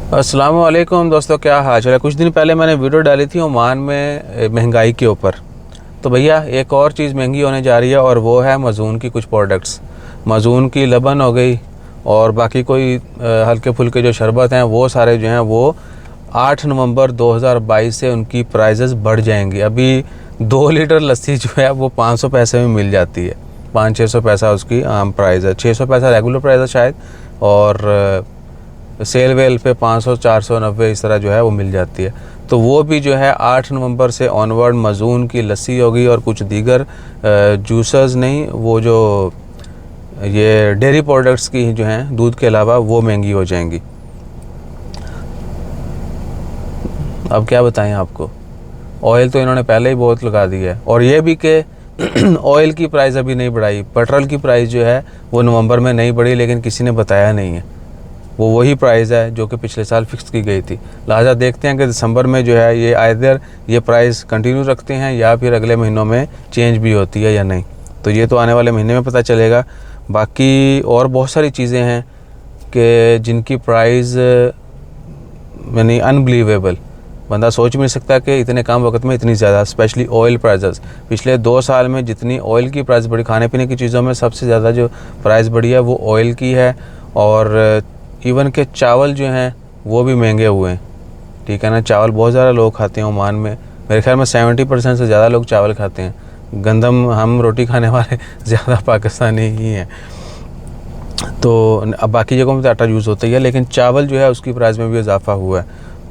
अस्सलाम वालेकुम दोस्तों, क्या हाल चाल है। कुछ दिन पहले मैंने वीडियो डाली थी ओमान में महंगाई के ऊपर। तो भैया एक और चीज़ महंगी होने जा रही है और वो है माजून की कुछ प्रोडक्ट्स। माजून की लबन हो गई और बाकी कोई हल्के फुल्के जो शरबत हैं वो सारे जो हैं वो 8 नवंबर 2022 से उनकी प्राइजेस बढ़ जाएंगी। अभी 2 लीटर लस्सी जो है वो 500 पैसे में मिल जाती है। 500-600 पैसा उसकी आम प्राइस है, 600 पैसा रेगुलर प्राइस है शायद, और सेल वेल पे 500, 490 इस तरह जो है वो मिल जाती है। तो वो भी जो है 8 नवंबर से ऑनवर्ड माजून की लस्सी होगी और कुछ दीगर जूसर्स नहीं, वो जो ये डेयरी प्रोडक्ट्स की जो हैं दूध के अलावा वो महंगी हो जाएंगी। अब क्या बताएं आपको, ऑयल तो इन्होंने पहले ही बहुत लगा दिया है। और ये भी कि ऑयल की प्राइस अभी नहीं बढ़ाई, पेट्रोल की प्राइस जो है वो नवंबर में नहीं बढ़ी, लेकिन किसी ने बताया नहीं है। वो वही प्राइस है जो कि पिछले साल फिक्स की गई थी। लिहाजा देखते हैं कि दिसंबर में जो है ये आइदर ये प्राइस कंटिन्यू रखते हैं या फिर अगले महीनों में चेंज भी होती है या नहीं। तो ये तो आने वाले महीने में पता चलेगा। बाकी और बहुत सारी चीज़ें हैं कि जिनकी प्राइस यानी अनबिलीवेबल, बंदा सोच भी नहीं सकता कि इतने कम वक्त में इतनी ज़्यादा, स्पेशली ऑयल प्राइसेस। पिछले 2 साल में जितनी ऑयल की प्राइस बढ़ी, खाने पीने की चीज़ों में सबसे ज़्यादा जो प्राइस बढ़ी है वो ऑयल की है। और इवन के चावल जो हैं वो भी महंगे हुए हैं, ठीक है ना। चावल बहुत ज़्यादा लोग खाते हैं ओमान में, मेरे ख्याल में 70% से ज़्यादा लोग चावल खाते हैं। गंदम, हम रोटी खाने वाले ज़्यादा पाकिस्तानी ही हैं। तो अब बाकी जगहों में तो आटा यूज़ होता ही है, लेकिन चावल जो है उसकी प्राइस में भी इजाफा हुआ है।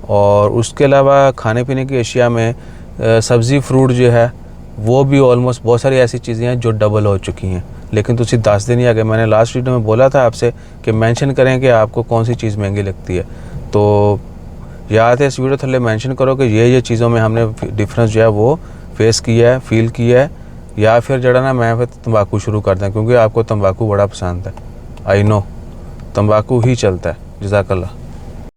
और उसके अलावा खाने पीने की अशिया में सब्ज़ी फ्रूट जो है वो भी ऑलमोस्ट बहुत सारी ऐसी चीज़ें हैं जो डबल हो चुकी हैं। लेकिन तो सीधे 10 दिन ही आ गए। मैंने लास्ट वीडियो में बोला था आपसे कि मेंशन करें कि आपको कौन सी चीज़ महंगी लगती है, तो याद है इस वीडियो थल्ले मेंशन करो कि ये चीज़ों में हमने डिफरेंस जो है वो फेस किया है, फील किया है। या फिर जड़ा ना मैं फिर तंबाकू शुरू कर दें, क्योंकि आपको तंबाकू बड़ा पसंद है। आई नो, तंबाकू ही चलता है। जज़ाकल्लाह।